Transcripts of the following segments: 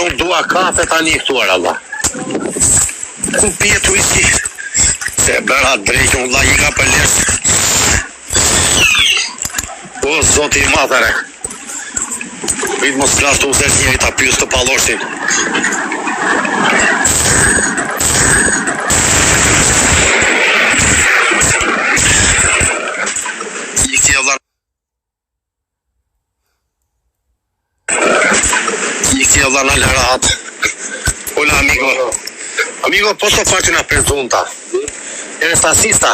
unë dua kafe tani këtuar, Allah. Ku pjetë viski? Se bëra drejtë unë la i ka për lesh. O, zoti i madhere. Vitë mos krashtu u zërës njëri ta pyës të paloshin. Inizi Allah në lërat. Hola, amigo. Amigo, posso farti una pregunta? Eres taxista?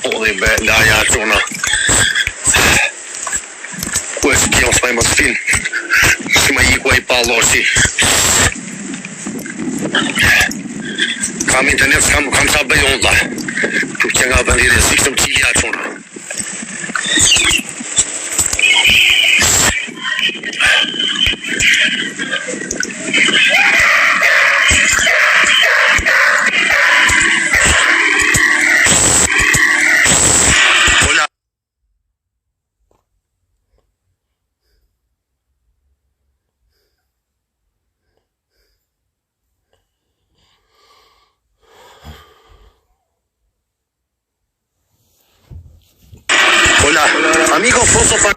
Poli me laja zona. Questo che non fai fin. Si ma i quei palosi. Kam internet kam sa bëj onda. Tu që nga vendire sikëm cili atona. Hola, amigo, posso fare...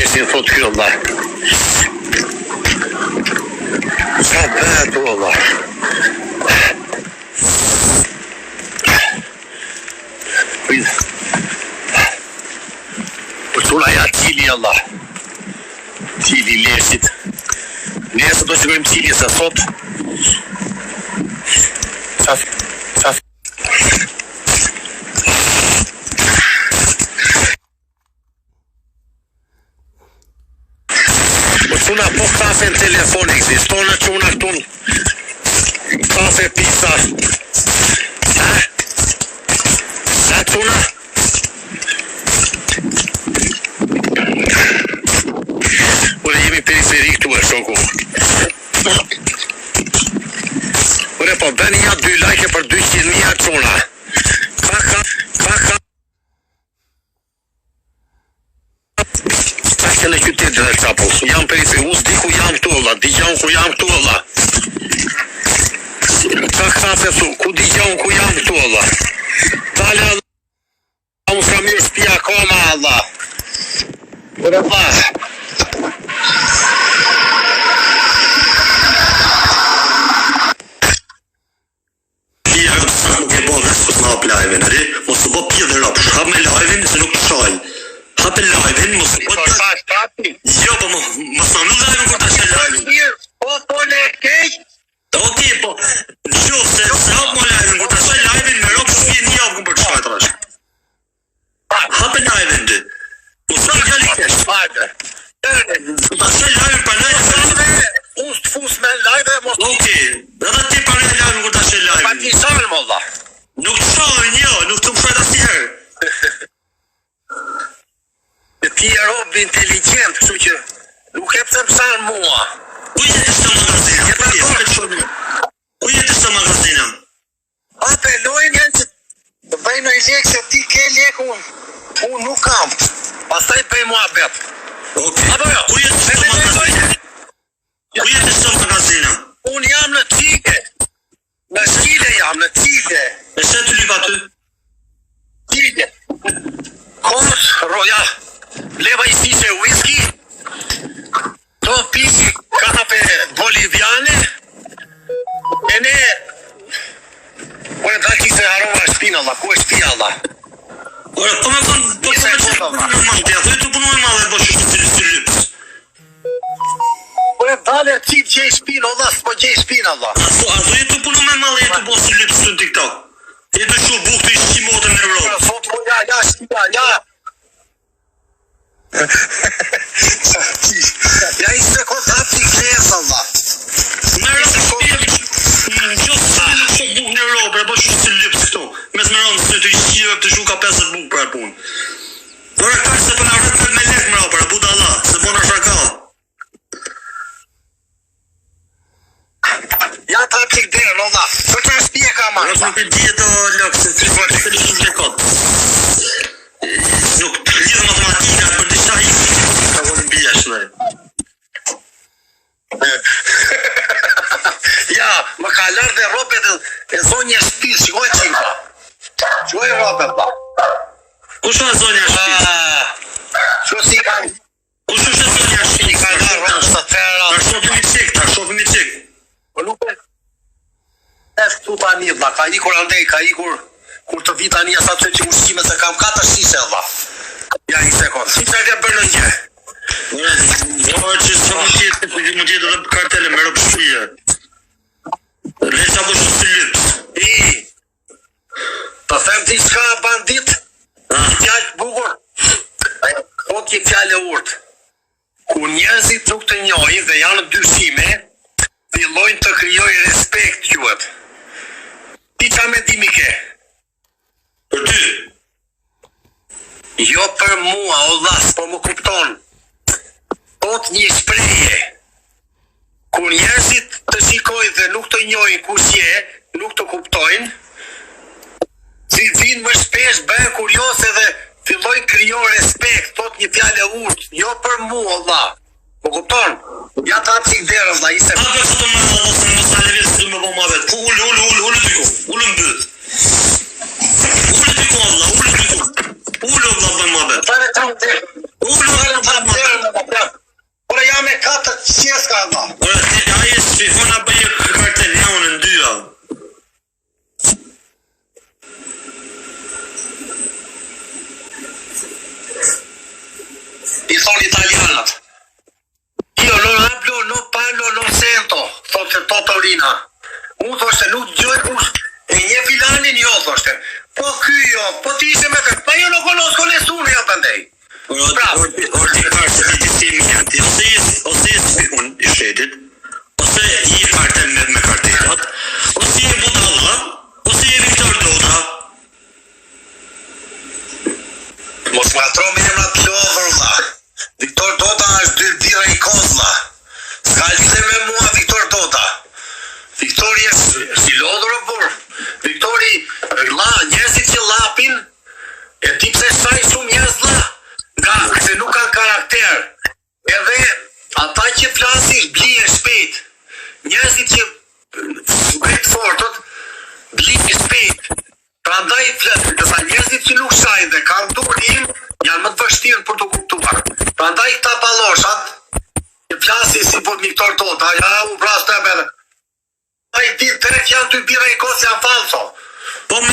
Sin fått krullar. Så bad wallah. Tuna ja cili Allah. Cili lesit. Nesë do shikojmë cili sa sot. Qaf. Tuna po kafe në telefon ekziston që unë këtun. Kafe, pizza. Sa tuna? Jemi periferik tu e shoku. Ure po bëni ja 2 like për 200.000 çuna. Ka. Tash në qytet dhe çapo. Jam periferi, u s'di ku jam këtu olla, digjon ku jam këtu olla. Ka kafe su, ku digjon ku jam këtu olla. Tale Allah. Unë s'kam mirë shtëpia akoma Allah. Ure Allah. Live-in, mos u bë pjedhë rap, hap me live-in se nuk të shoj. Hap live-in, mos u bë. Jo, po mos na nuk live-in kur ta shoj live-in. Po le keq. Okej, po. Jo, se hap mo live-in kur ta shoj live-in, më rop shtëpi një javë për të shoj tash. Hap live-in ti. Mos na gjali keq. Ta shoj live-in pa live-in. Unë të fus me live-in mos. Okej. Edhe ti pa live-in kur ta shoj live-in. Pa ti salm Allah. Nuk të shojnë, jo, nuk të më shojnë asë njerë. Ti e robë inteligent, kështu që nuk e pëse mësanë mua. Ku jetë ishte magazina? Ku jetë ishte magazina? Ape, lojnë janë që të bëjnë i lekë se ti ke lekë unë nuk kam. Pastaj bëjnë mua betë. Ok. Apo jo? Ku jetë ishte magazina? Ku jetë ishte magazina? Unë jam në Cike. Në Cile jam, në Cile. E se të lypa ty? Cile. Kos, roja, leva i sise whisky, to pisi kafe boliviane, e ne, ore da që se harova shpina Allah, ku e shpia Allah? Ore, po me thonë, po me që normal, të jathoj të punu e madhe e bo që shtë të lypës. Ore, dale ti gjej shpina Allah, s'po gjej shpina Allah. A do jetë të punu me madhe e të bo së lypës të TikTok? E do marrë. Nuk e di ato lokë, se të shumë të kodë. Nuk të lidhë matematika, për disa i ka vënë bijash në. Ja, më ka lërë dhe ropet e zonje shpis, shkoj qimpa. Shkoj ropet, ba. Kush është zonja shpis? Shko si kanë... Kush është zonja shpis? Ka lërë ropet të tëra... Ta shofim i qik. Po nuk e... Eshtë tu ta një, ka ikur andej, ka ikur... Kur të vita një sa të që ushqime se kam 4 shishe, dha. Ja, një sekund. Si të ke bërë në një? Jo, që së më tjetë, më tjetë dhe kartele, me rëpë shpije. Resa po shumë të lypës. Të them ti s'ka bandit? Fjallë bukur? Po t'je fjallë e urtë. Kur njerëzit nuk të njojnë dhe janë dyshime, fillojnë të krijojnë respekt, quhet. Ti qa mendimi ke? Për ty? Jo për mua, o dlas, po më kupton. Pot një shpreje. Kur njerëzit të shikojnë dhe nuk të njojnë kush je, nuk të kuptojnë, si vinë më shpesh, bëjnë kuriose dhe fillojnë krijon respekt, thot një fjalë e urtë, jo për mua, o dla. Po kupton? Ja ta qik derës, da, i se... A për së të më se më sa levis të më po ma vetë. Po ullë dyku, ullë më bëtë. Ullë dyku, Allah, ullë dyku. Ullë, Allah, bëjmë ma vetë. Tare të më të ullë, Allah, bëjmë ma vetë. Ora jam e 4 qeska, Allah. Ora, a jesë që hona bëjë kartel, ja unë në dyja. I thonë italianat. Io non hablo, non parlo, non sento, thotë Totorina. Unë thoshte nuk gjoj kush, e një filanin jo, thoshte. Po ky jo, po ti ishe me të, pa jo nuk konosko nesune jo të ndej. Bravo. Orti kartë se ti si mjenti, ose jesë unë i shetit, ose i kartel me kartelat, ose i Budalla, ose i Viktor Doda. Mos më atro me emrat lodhër, vla. Viktor Doda është dyrdira i kozla. Ska lidhe me mua Viktor Doda. Viktori është si lodhër o burë. Viktori, njerëzit që lapin, e ti pse shtaj shumë njerëz la, nga se nuk kanë karakter. Edhe ata që flasish blije shpejt. Njerëzit që bëjt fortët, blije shpejt. Prandaj kësa njerëzit që nuk shajnë dhe kanë durim, janë më të vështirë për të kuptuar. Prandaj këta paloshat, që flasin si për Viktor Doda, ja u vras të ebele. A i ditë drejt janë të bira i kosë janë falso. Po me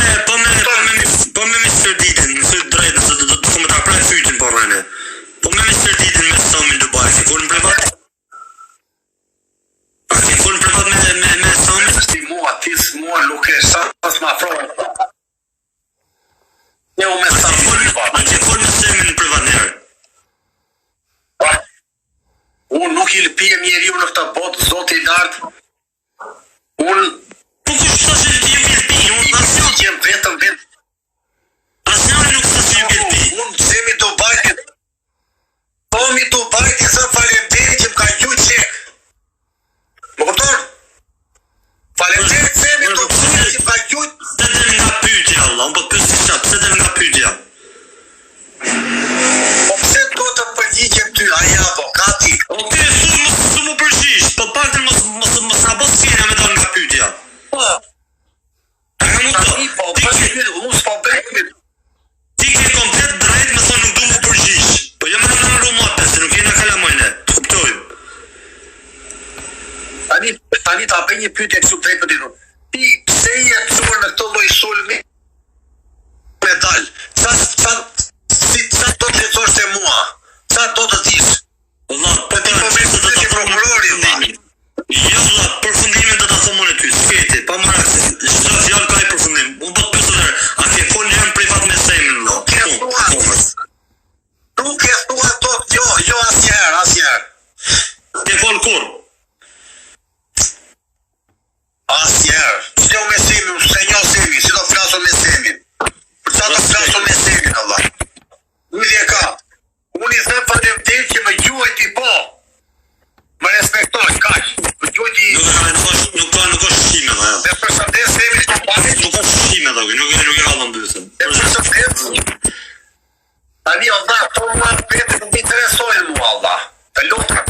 Mr. Ditin, nësë drejt, nësë të këmë të aprej fytin për rene. Po me Mr. Ditin me Samin Dubai, si kur në privat? A si kur në privat me Samin? Ti mua nuk e shas ma frojnë. Një u me Samin privat. A si kur me Samin në privat njerë? Unë nuk i lëpijem njeriu në këta botë, zotë i lartë. Unë... Po kush të që ti jem vjelpi? Unë jem vetëm vetë. Asnjëri nuk të që jem vjelpi. Unë zemi do bajtë. Tomi do bajtë sa falemderit që më ka gjuj qek. Më kupton? Falemderit zemi do bajtë që më ka gjuj. Pse dhe nga pyetja, Allah, unë po të pysi qa, pse dhe nga pyetja? Po pse të të përgjigjem ty, aja avokati? O ty e su më përgjigj, po pak të mos nga bos fjena me dalë nga pyetja. Po. Ti ke komplet drejt me thonë nuk du më përgjigj. Po jam në rumate, se nuk jena kalamajne. Të kuptojmë. Tani ta bëj një pyetje kështu drejt për ditën. Ti pse je çuar në këtë lloj sulmi? Me dal. Sa do të thosh te mua? Sa do të thish? Valla, po ti po më të prokurori valla. Jo, valla, përfundimin do ta thonë ty, sketi, pa marrë se çdo fjalë ka përfundim. Unë do të pyesë, a ke fol jam privat me Semin, no? Nuk e thua tot, jo asnjëherë. Ke fol kur? Asnjëherë. nuk e hallën dysën. E përse flet? Tani Allah, to mua vetë nuk më interesojnë mua Allah. Të lutem.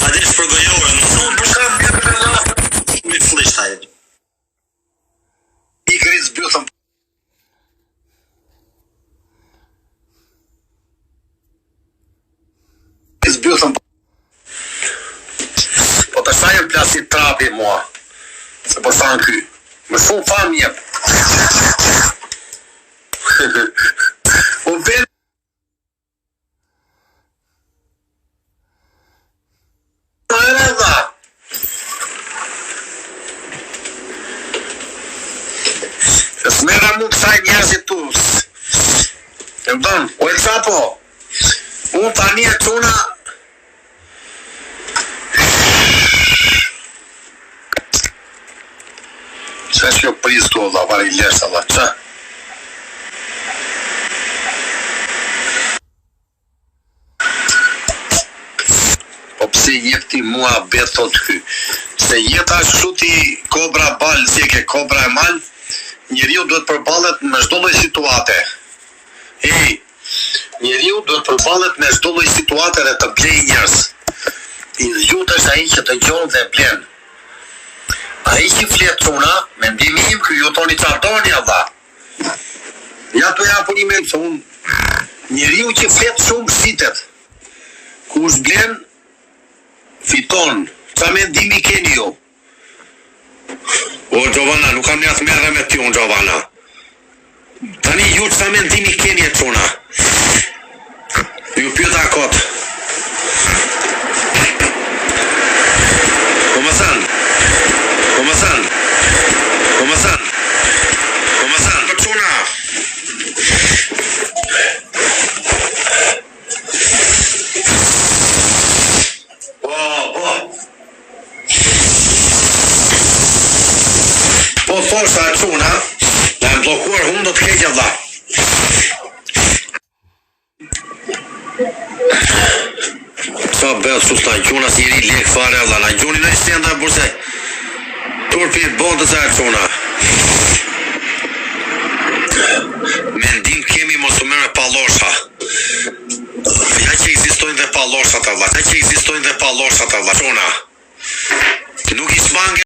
Tani shpërgojore, nuk kam vjetë në Allah. Mi flisht taj. I kriz bëthëm. Po të sajën plasit trapi mua. Se po thanë ky. Më shumë fam jep. O ven. Smera mund saj njerëzit tu. E më donë, o e qapo. Unë tani e quna. Qa që jo priz tu, Allah, vari i lesht, Allah, qa? Po pse jepti mua beto të ky? Se jeta shuti kobra bal, si e ke kobra e mal, njeriu duhet përballet me çdo lloj situate. Njeriu duhet përballet me çdo lloj situate dhe të blej njerëz. I zgjutesh ai që dëgjon dhe blen. Ai që flet çuna, mendimi im ky ju toni çfarë doni Allah. Ja të japun një mend se unë njeriu që flet shumë shitet. Kush blen fiton. Qa mendimi keni ju? O Giovanna, nuk kam njath merre me ty, unë Giovanna. Tani ju qa mendimi keni e quna? Ju pyeta kot. Komasan? Për quna? Po thosha e quna, në e blokuar hunë do të keqja dha. Qa bëhet susta, quna si njëri lek fare Allah, na gjuni në stenda burse turpi bondës e quna. Mendim kemi mos u merr me pallosha. Ja që ekzistojnë dhe palloshat Allah, quna. Nuk i smange